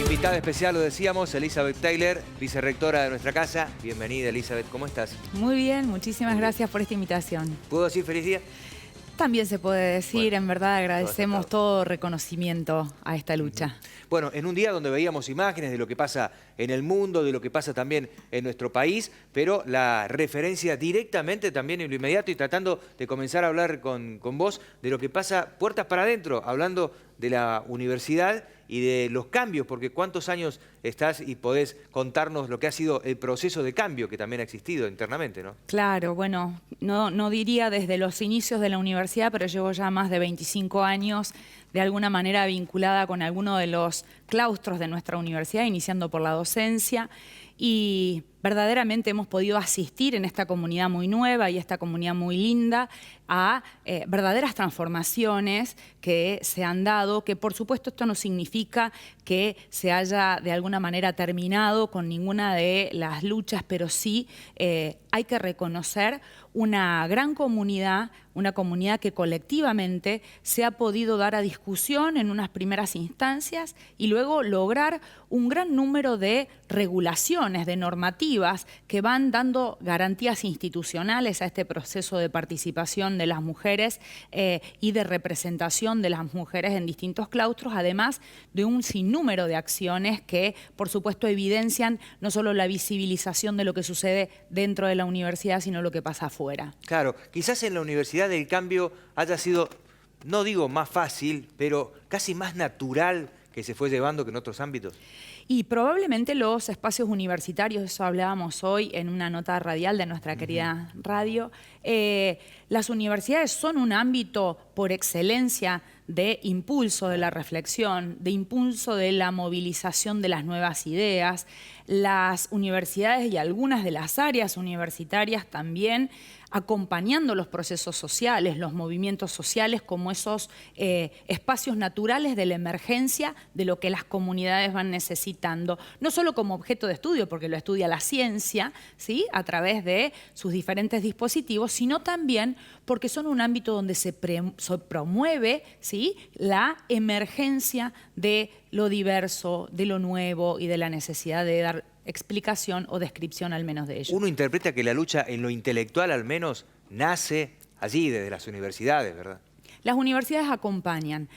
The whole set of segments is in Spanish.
Invitada especial, lo decíamos, Elizabeth Taylor, vicerrectora de nuestra casa. Bienvenida, Elizabeth, ¿cómo estás? Muy bien, muchísimas gracias por esta invitación. ¿Puedo decir feliz día? También se puede decir, Bueno, en verdad agradecemos todo reconocimiento a esta lucha. Bueno, en un día donde veíamos imágenes de lo que pasa en el mundo, de lo que pasa también en nuestro país, pero la referencia directamente también en lo inmediato y tratando de comenzar a hablar con vos de lo que pasa puertas para adentro, hablando de la universidad y de los cambios, porque cuántos años estás y podés contarnos lo que ha sido el proceso de cambio que también ha existido internamente, ¿no? Claro, bueno, no diría desde los inicios de la universidad, pero llevo ya más de 25 años de alguna manera vinculada con alguno de los claustros de nuestra universidad, iniciando por la docencia, y verdaderamente hemos podido asistir en esta comunidad muy nueva y esta comunidad muy linda a verdaderas transformaciones que se han dado, que por supuesto esto no significa que se haya de alguna manera terminado con ninguna de las luchas, pero sí hay que reconocer una gran comunidad, una comunidad que colectivamente se ha podido dar a discusión en unas primeras instancias y luego lograr un gran número de regulaciones, de normativas que van dando garantías institucionales a este proceso de participación de las mujeres y de representación de las mujeres en distintos claustros, además de un sinnúmero de acciones que, por supuesto, evidencian no solo la visibilización de lo que sucede dentro de la universidad, sino lo que pasa afuera. Claro, quizás en la universidad el cambio haya sido, no digo más fácil, pero casi más natural que se fue llevando que en otros ámbitos. Y probablemente los espacios universitarios, eso hablábamos hoy en una nota radial de nuestra querida radio, las universidades son un ámbito por excelencia de impulso de la reflexión, de impulso de la movilización de las nuevas ideas. Las universidades y algunas de las áreas universitarias también acompañando los procesos sociales, los movimientos sociales como esos espacios naturales de la emergencia de lo que las comunidades van necesitando, no solo como objeto de estudio, porque lo estudia la ciencia, ¿sí?, a través de sus diferentes dispositivos, sino también porque son un ámbito donde se promueve, ¿sí?, la emergencia de lo diverso, de lo nuevo y de la necesidad de dar explicación o descripción al menos de ello. Uno interpreta que la lucha en lo intelectual al menos nace allí, desde las universidades, ¿verdad? Las universidades acompañan,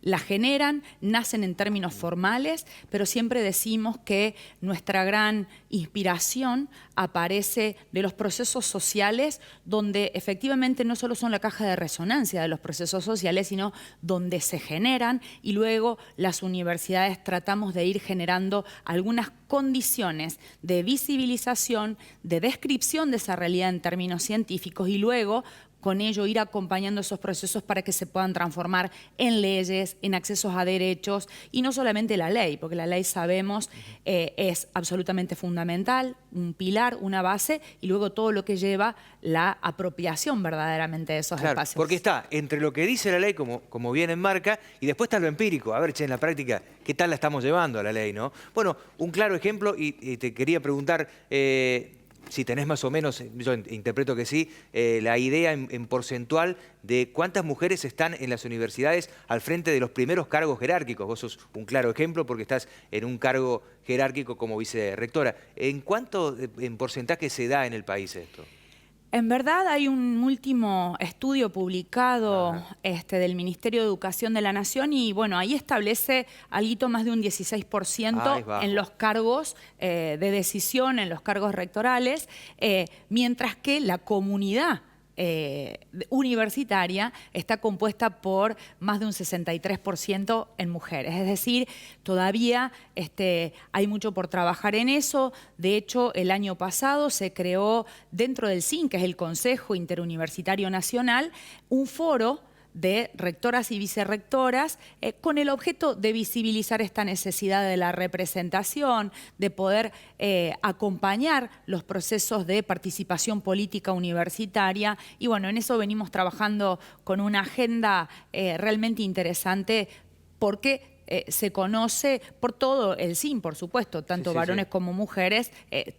la generan, nacen en términos formales, pero siempre decimos que nuestra gran inspiración aparece de los procesos sociales, donde efectivamente no solo son la caja de resonancia de los procesos sociales, sino donde se generan y luego las universidades tratamos de ir generando algunas condiciones de visibilización, de descripción de esa realidad en términos científicos y luego con ello ir acompañando esos procesos para que se puedan transformar en leyes, en accesos a derechos y no solamente la ley, porque la ley sabemos es absolutamente fundamental, un pilar, una base y luego todo lo que lleva la apropiación verdaderamente de esos espacios. Porque está entre lo que dice la ley como bien enmarca y después está lo empírico. A ver, che, en la práctica, ¿qué tal la estamos llevando a la ley, no? Bueno, un claro ejemplo y te quería preguntar si tenés más o menos, yo interpreto que sí, la idea en porcentual de cuántas mujeres están en las universidades al frente de los primeros cargos jerárquicos. Vos sos un claro ejemplo porque estás en un cargo jerárquico como vicerrectora. ¿En cuánto en porcentaje se da en el país esto? En verdad hay un último estudio publicado del Ministerio de Educación de la Nación y bueno, ahí establece algo más de un 16% en los cargos de decisión, en los cargos rectorales, mientras que la comunidad universitaria está compuesta por más de un 63% en mujeres. Es decir, todavía hay mucho por trabajar en eso. De hecho, el año pasado se creó dentro del CIN, que es el Consejo Interuniversitario Nacional, un foro de rectoras y vicerrectoras con el objeto de visibilizar esta necesidad de la representación, de poder acompañar los procesos de participación política universitaria y bueno, en eso venimos trabajando con una agenda realmente interesante porque se conoce por todo el CIN, por supuesto, tanto varones como mujeres,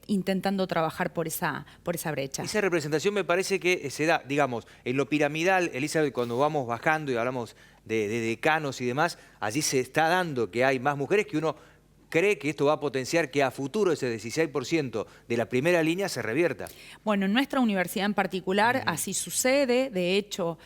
intentando trabajar por esa brecha. Esa representación me parece que se da, digamos, en lo piramidal, Elizabeth, cuando vamos bajando y hablamos de decanos y demás, allí se está dando que hay más mujeres que uno cree que esto va a potenciar que a futuro ese 16% de la primera línea se revierta. Bueno, en nuestra universidad en particular así sucede. De hecho,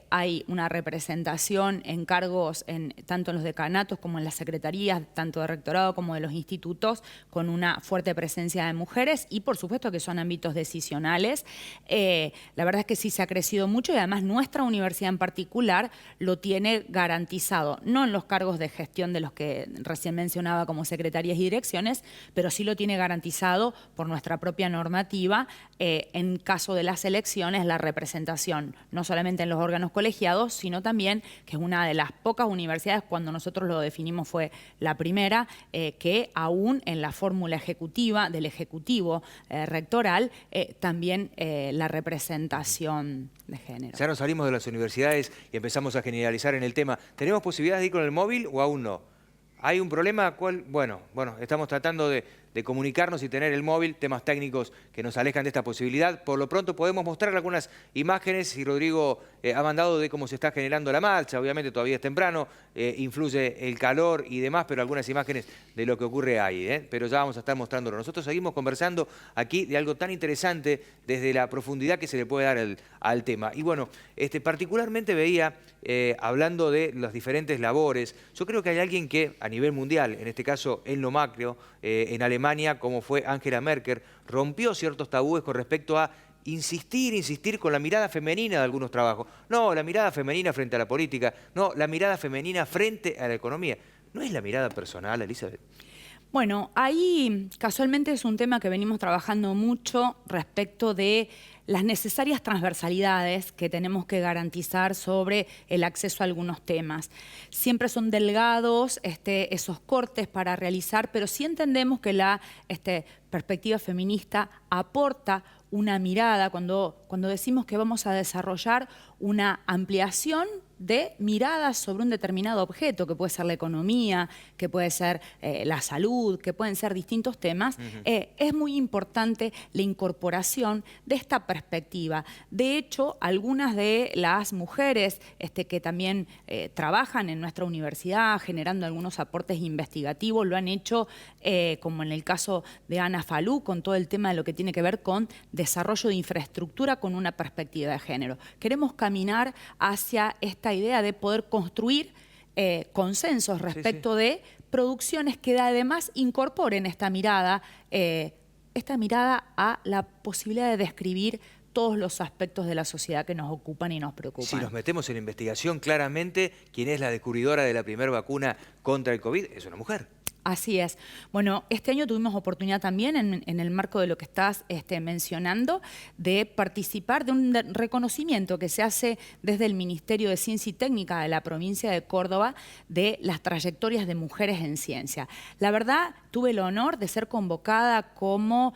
hay una representación en cargos tanto en los decanatos como en las secretarías, tanto de rectorado como de los institutos, con una fuerte presencia de mujeres y por supuesto que son ámbitos decisionales. La verdad es que sí se ha crecido mucho y además nuestra universidad en particular lo tiene garantizado, no en los cargos de gestión de los que recién mencionaba como secretarías y direcciones, pero sí lo tiene garantizado por nuestra propia normativa en caso de las elecciones, la representación, no solamente en los órganos colegiados, sino también, que es una de las pocas universidades, cuando nosotros lo definimos fue la primera, que aún en la fórmula ejecutiva del Ejecutivo rectoral, también la representación de género. Ya nos salimos de las universidades y empezamos a generalizar en el tema. ¿Tenemos posibilidades de ir con el móvil o aún no? ¿Hay un problema? ¿Cuál? Bueno, estamos tratando de comunicarnos y tener el móvil, temas técnicos que nos alejan de esta posibilidad. Por lo pronto podemos mostrar algunas imágenes y Rodrigo ha mandado de cómo se está generando la marcha. Obviamente todavía es temprano, influye el calor y demás, pero algunas imágenes de lo que ocurre ahí. Pero ya vamos a estar mostrándolo. Nosotros seguimos conversando aquí de algo tan interesante desde la profundidad que se le puede dar al tema. Y bueno, particularmente veía, hablando de las diferentes labores, yo creo que hay alguien que a nivel mundial, en este caso en lo macro, en Alemania, como fue Angela Merkel, rompió ciertos tabúes con respecto a insistir con la mirada femenina de algunos trabajos. No, la mirada femenina frente a la política, no, la mirada femenina frente a la economía. ¿No es la mirada personal, Elizabeth? Bueno, ahí casualmente es un tema que venimos trabajando mucho respecto de las necesarias transversalidades que tenemos que garantizar sobre el acceso a algunos temas. Siempre son delgados esos cortes para realizar, pero sí entendemos que la perspectiva feminista aporta una mirada cuando decimos que vamos a desarrollar una ampliación de miradas sobre un determinado objeto, que puede ser la economía, que puede ser la salud, que pueden ser distintos temas. Es muy importante la incorporación de esta perspectiva. De hecho, algunas de las mujeres que también trabajan en nuestra universidad, generando algunos aportes investigativos, lo han hecho, como en el caso de Ana Falú, con todo el tema de lo que tiene que ver con desarrollo de infraestructura con una perspectiva de género. Queremos caminar hacia esta idea de poder construir consensos respecto de producciones que además incorporen esta mirada a la posibilidad de describir todos los aspectos de la sociedad que nos ocupan y nos preocupan. Si nos metemos en la investigación, claramente, quien es la descubridora de la primera vacuna contra el COVID es una mujer. Así es. Bueno, este año tuvimos oportunidad también, en el marco de lo que estás mencionando, de participar de un reconocimiento que se hace desde el Ministerio de Ciencia y Técnica de la provincia de Córdoba de las trayectorias de mujeres en ciencia. La verdad, tuve el honor de ser convocada como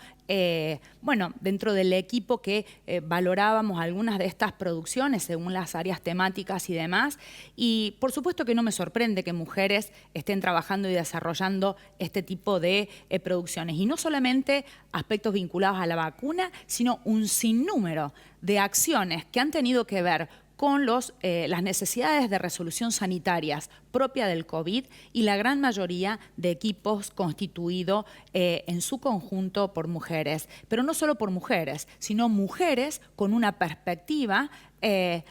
dentro del equipo que valorábamos algunas de estas producciones según las áreas temáticas y demás. Y por supuesto que no me sorprende que mujeres estén trabajando y desarrollando este tipo de producciones. Y no solamente aspectos vinculados a la vacuna, sino un sinnúmero de acciones que han tenido que ver con las necesidades de resolución sanitarias propia del COVID y la gran mayoría de equipos constituidos en su conjunto por mujeres. Pero no solo por mujeres, sino mujeres con una perspectiva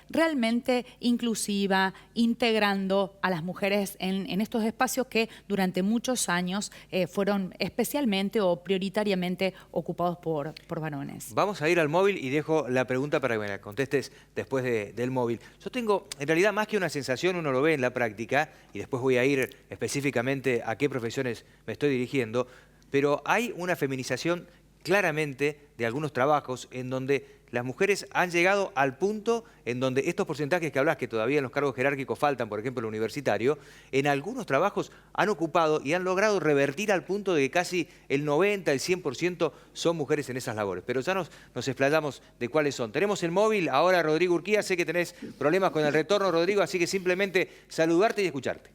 realmente inclusiva, integrando a las mujeres en estos espacios que durante muchos años fueron especialmente o prioritariamente ocupados por varones. Vamos a ir al móvil y dejo la pregunta para que me la contestes después del móvil. Yo tengo, en realidad, más que una sensación, uno lo ve en la práctica, y después voy a ir específicamente a qué profesiones me estoy dirigiendo, pero hay una feminización claramente de algunos trabajos en donde las mujeres han llegado al punto en donde estos porcentajes que hablas, que todavía en los cargos jerárquicos faltan, por ejemplo el universitario, en algunos trabajos han ocupado y han logrado revertir al punto de que casi el 90, el 100% son mujeres en esas labores. Pero ya nos explayamos de cuáles son. Tenemos el móvil ahora, Rodrigo Urquía, sé que tenés problemas con el retorno, Rodrigo, así que simplemente saludarte y escucharte.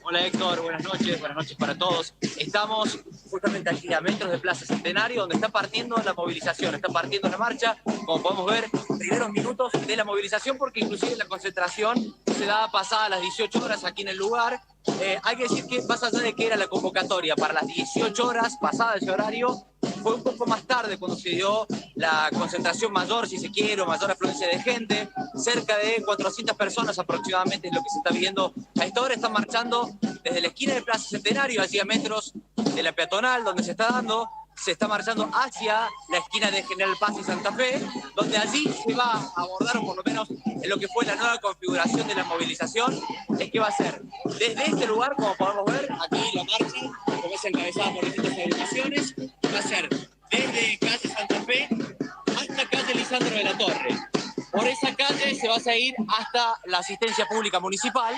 Hola Héctor, buenas noches para todos. Estamos justamente aquí a metros de Plaza Centenario, donde está partiendo la movilización, está partiendo la marcha. Como podemos ver, primeros minutos de la movilización, porque inclusive la concentración se da pasadas las 18 horas aquí en el lugar. Hay que decir que más allá de que era la convocatoria para las 18 horas, pasada ese horario, fue un poco más tarde cuando se dio la concentración mayor, si se quiere, o mayor afluencia de gente. Cerca de 400 personas aproximadamente es lo que se está viendo. A esta hora están marchando desde la esquina de Plaza Centenario, allí a metros de la peatonal donde se está dando. Se está marchando hacia la esquina de General Paz y Santa Fe, donde allí se va a abordar, o por lo menos en lo que fue la nueva configuración de la movilización, es que va a ser desde este lugar, como podemos ver, aquí la marcha, como es encabezada por distintas agrupaciones, va a ser desde calle Santa Fe hasta calle Lisandro de la Torre. Por esa calle se va a seguir hasta la asistencia pública municipal.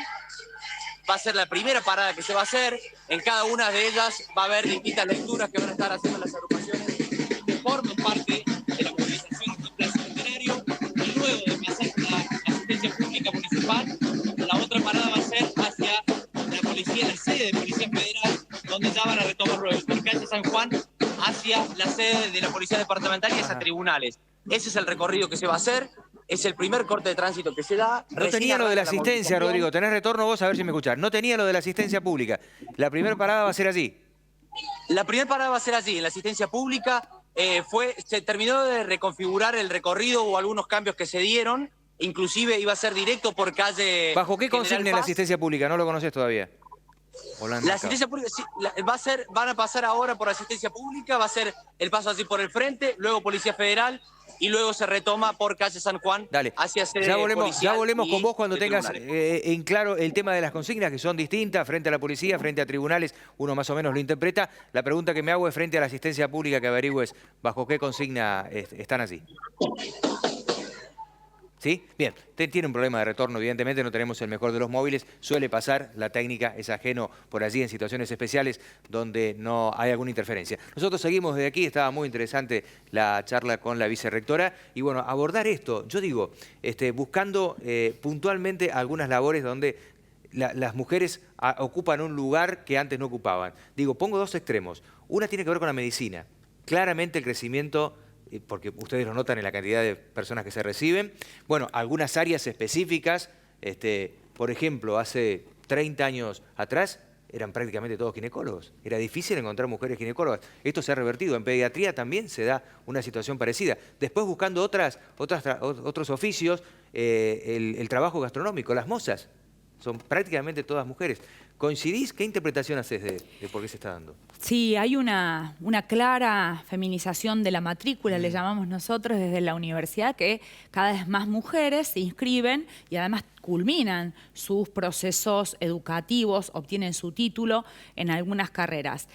Va a ser la primera parada que se va a hacer. En cada una de ellas va a haber distintas lecturas que van a estar haciendo las agrupaciones que forman parte de la movilización de Plaza Centenario. Y luego de pasar la asistencia pública municipal, la otra parada va a ser hacia la policía, la sede de Policía Federal, donde ya van a retomar luego por calle San Juan hacia la sede de la Policía Departamental y hacia tribunales. Ese es el recorrido que se va a hacer. Es el primer corte de tránsito que se da. No tenía lo de la asistencia, Rodrigo. Tenés retorno vos a ver si me escuchás. No tenía lo de la asistencia pública. La primera parada va a ser allí. La primera parada va a ser allí, en la asistencia pública. Se terminó de reconfigurar el recorrido o algunos cambios que se dieron. Inclusive iba a ser directo por calle. ¿Bajo qué consigna la asistencia pública? No lo conocés todavía. La asistencia pública sí, van a pasar ahora por asistencia pública, va a ser el paso así por el frente, luego Policía Federal y luego se retoma por calle San Juan. Dale. Hacia sede ya volvemos con vos cuando tengas tribunales. en claro el tema de las consignas, que son distintas, frente a la policía, frente a tribunales, uno más o menos lo interpreta. La pregunta que me hago es frente a la asistencia pública, que averigües bajo qué consigna están así. ¿Sí? Bien, tiene un problema de retorno, evidentemente no tenemos el mejor de los móviles, suele pasar, la técnica es ajeno por allí en situaciones especiales donde no hay alguna interferencia. Nosotros seguimos desde aquí, estaba muy interesante la charla con la vicerrectora y bueno, abordar esto, yo digo, buscando puntualmente algunas labores donde las mujeres ocupan un lugar que antes no ocupaban. Digo, pongo dos extremos, una tiene que ver con la medicina, claramente el crecimiento porque ustedes lo notan en la cantidad de personas que se reciben. Bueno, algunas áreas específicas, por ejemplo, hace 30 años atrás eran prácticamente todos ginecólogos. Era difícil encontrar mujeres ginecólogas. Esto se ha revertido. En pediatría también se da una situación parecida. Después, buscando otros oficios, el trabajo gastronómico, las mozas, son prácticamente todas mujeres. ¿Coincidís? ¿Qué interpretación haces de por qué se está dando? Sí, hay una clara feminización de la matrícula, le llamamos nosotros desde la universidad, que cada vez más mujeres se inscriben y además culminan sus procesos educativos, obtienen su título en algunas carreras.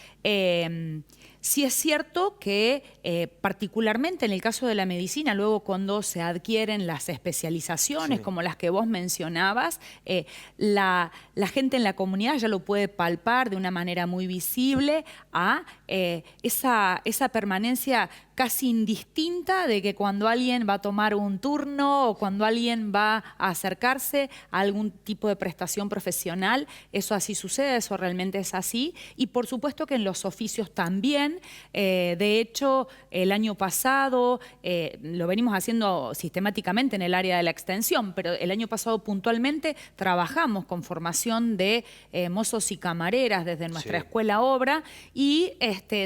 Sí es cierto que particularmente en el caso de la medicina, luego cuando se adquieren las especializaciones, como las que vos mencionabas, la gente en la comunidad ya lo puede palpar de una manera muy visible a esa permanencia casi indistinta de que cuando alguien va a tomar un turno o cuando alguien va a acercarse a algún tipo de prestación profesional, eso así sucede, eso realmente es así. Y por supuesto que en los oficios también. De hecho, el año pasado, lo venimos haciendo sistemáticamente en el área de la extensión, pero el año pasado puntualmente trabajamos con formación de mozos y camareras desde nuestra escuela obra y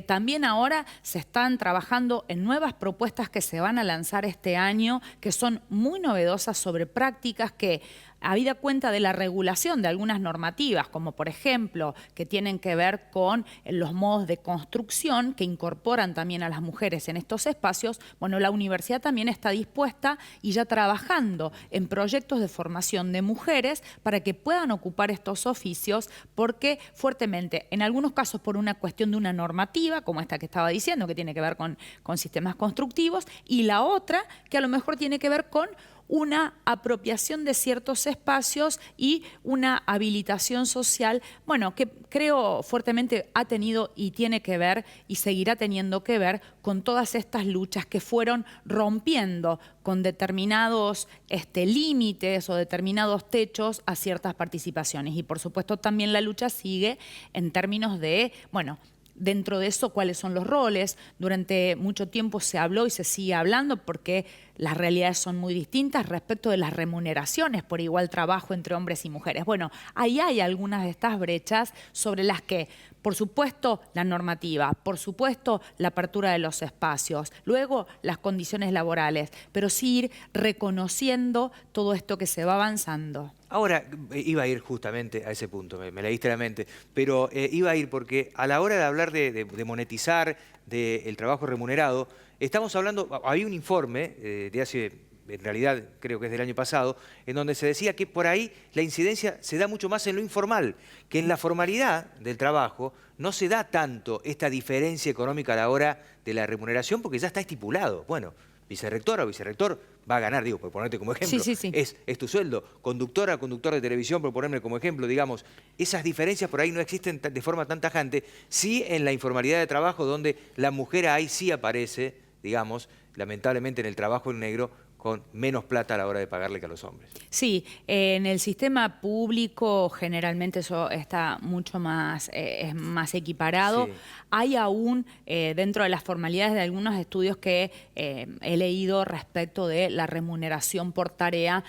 también ahora se están trabajando en nuevas propuestas que se van a lanzar este año, que son muy novedosas sobre prácticas que, habida cuenta de la regulación de algunas normativas, como por ejemplo, que tienen que ver con los modos de construcción que incorporan también a las mujeres en estos espacios, bueno, la universidad también está dispuesta y ya trabajando en proyectos de formación de mujeres para que puedan ocupar estos oficios, porque fuertemente, en algunos casos por una cuestión de una normativa, como esta que estaba diciendo, que tiene que ver con sistemas constructivos, y la otra, que a lo mejor tiene que ver con una apropiación de ciertos espacios y una habilitación social, bueno, que creo fuertemente ha tenido y tiene que ver y seguirá teniendo que ver con todas estas luchas que fueron rompiendo con determinados límites o determinados techos a ciertas participaciones. Y por supuesto también la lucha sigue en términos de, bueno, dentro de eso, cuáles son los roles. Durante mucho tiempo se habló y se sigue hablando porque las realidades son muy distintas respecto de las remuneraciones por igual trabajo entre hombres y mujeres. Bueno, ahí hay algunas de estas brechas sobre las que, por supuesto, la normativa, por supuesto, la apertura de los espacios, luego las condiciones laborales, pero sí ir reconociendo todo esto que se va avanzando. Ahora, iba a ir justamente a ese punto, me leíste la mente, pero iba a ir porque a la hora de hablar de monetizar, del trabajo remunerado, estamos hablando, había un informe de hace, en realidad creo que es del año pasado, en donde se decía que por ahí la incidencia se da mucho más en lo informal, que en la formalidad del trabajo no se da tanto esta diferencia económica a la hora de la remuneración porque ya está estipulado. Bueno, vicerrectora o vicerrector va a ganar, digo, por ponerte como ejemplo, Sí. es tu sueldo. Conductora, conductor de televisión, por ponerme como ejemplo, digamos, esas diferencias por ahí no existen de forma tan tajante, sí en la informalidad de trabajo donde la mujer ahí sí aparece, digamos, lamentablemente en el trabajo en negro, con menos plata a la hora de pagarle que a los hombres. Sí, en el sistema público generalmente eso está mucho más, es más equiparado. Sí. Hay aún, dentro de las formalidades de algunos estudios que he leído respecto de la remuneración por tarea,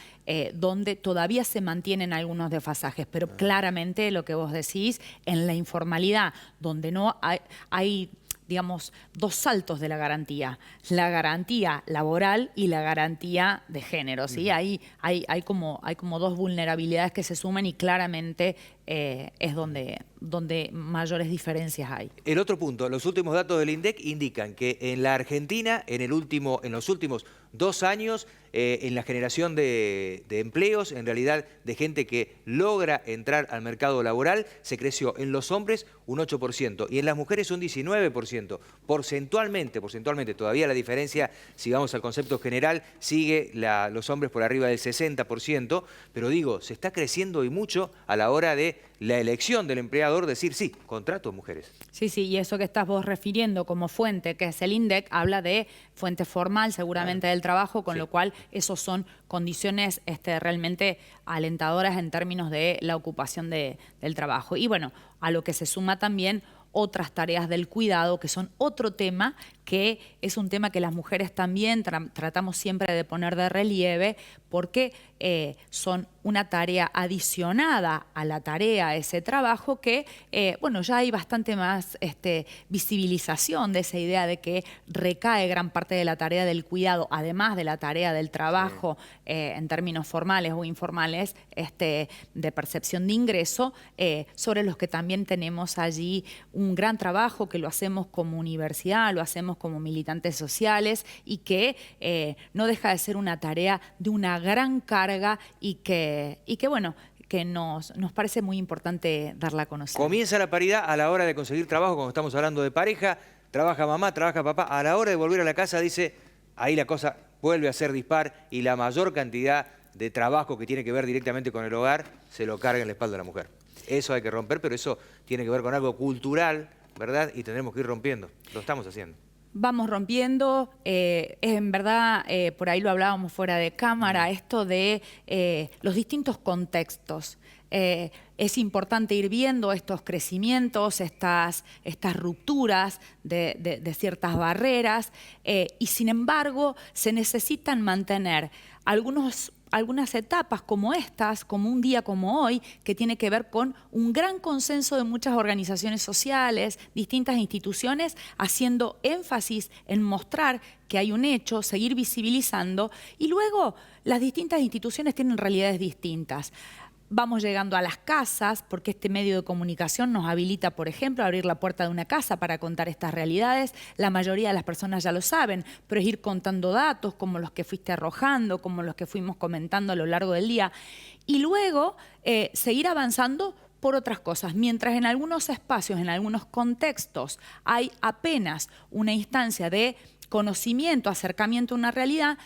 donde todavía se mantienen algunos desfasajes, pero claramente lo que vos decís, en la informalidad, donde no hay digamos, dos saltos de la garantía laboral y la garantía de género, ¿sí? Hay como dos vulnerabilidades que se suman y claramente es donde mayores diferencias hay. El otro punto, los últimos datos del INDEC indican que en la Argentina, en los últimos 2 años, en la generación de empleos, en realidad de gente que logra entrar al mercado laboral, se creció en los hombres un 8% y en las mujeres un 19%. Porcentualmente, todavía la diferencia, si vamos al concepto general, sigue los hombres por arriba del 60%, pero digo, se está creciendo y mucho a la hora de la elección del empleador, decir, sí, contrato mujeres. Sí, y eso que estás vos refiriendo como fuente, que es el INDEC, habla de fuente formal seguramente del trabajo, con lo cual esos son condiciones realmente alentadoras en términos de la ocupación del trabajo. Y bueno, a lo que se suma también otras tareas del cuidado, que son otro tema, que es un tema que las mujeres también tratamos siempre de poner de relieve, porque son una tarea adicionada a la tarea, a ese trabajo, que, bueno, ya hay bastante más visibilización de esa idea de que recae gran parte de la tarea del cuidado, además de la tarea del trabajo, en términos formales o informales, de percepción de ingreso, sobre los que también tenemos allí un gran trabajo que lo hacemos como universidad, lo hacemos como militantes sociales y que no deja de ser una tarea de una gran carga y que bueno, que nos parece muy importante darla a conocer. Comienza la paridad a la hora de conseguir trabajo, cuando estamos hablando de pareja, trabaja mamá, trabaja papá, a la hora de volver a la casa dice, ahí la cosa vuelve a ser dispar y la mayor cantidad de trabajo que tiene que ver directamente con el hogar se lo carga en la espalda de la mujer. Eso hay que romper, pero eso tiene que ver con algo cultural, ¿verdad? Y tendremos que ir rompiendo. Lo estamos haciendo. Vamos rompiendo, en verdad, por ahí lo hablábamos fuera de cámara, esto de los distintos contextos. Es importante ir viendo estos crecimientos, estas rupturas de ciertas barreras, y sin embargo se necesitan mantener algunas etapas como estas, como un día como hoy, que tiene que ver con un gran consenso de muchas organizaciones sociales, distintas instituciones, haciendo énfasis en mostrar que hay un hecho, seguir visibilizando, y luego las distintas instituciones tienen realidades distintas. Vamos llegando a las casas, porque este medio de comunicación nos habilita, por ejemplo, a abrir la puerta de una casa para contar estas realidades. La mayoría de las personas ya lo saben, pero es ir contando datos como los que fuiste arrojando, como los que fuimos comentando a lo largo del día. Y luego seguir avanzando por otras cosas. Mientras en algunos espacios, en algunos contextos, hay apenas una instancia de conocimiento, acercamiento a una realidad,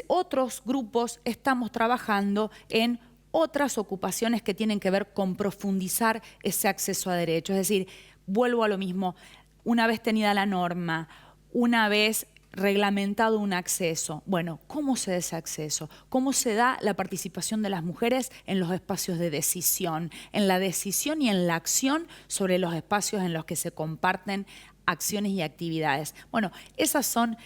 otros grupos estamos trabajando en otras ocupaciones que tienen que ver con profundizar ese acceso a derechos. Es decir, vuelvo a lo mismo, una vez tenida la norma, una vez reglamentado un acceso. Bueno, ¿cómo se da ese acceso? ¿Cómo se da la participación de las mujeres en los espacios de decisión? En la decisión y en la acción sobre los espacios en los que se comparten acciones y actividades. Bueno, esas son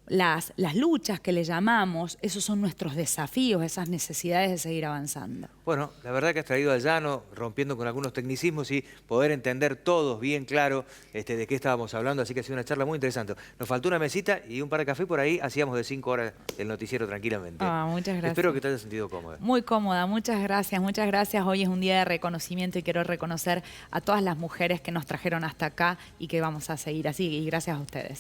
las luchas que le llamamos, esos son nuestros desafíos, esas necesidades de seguir avanzando. Bueno, la verdad que has traído al llano, rompiendo con algunos tecnicismos y poder entender todos bien claro de qué estábamos hablando, así que ha sido una charla muy interesante. Nos faltó una mesita y un par de café por ahí, hacíamos de 5 horas el noticiero tranquilamente. Muchas gracias. Espero que te hayas sentido cómoda. Muy cómoda, muchas gracias, muchas gracias. Hoy es un día de reconocimiento y quiero reconocer a todas las mujeres que nos trajeron hasta acá y que vamos a seguir así, y gracias a ustedes.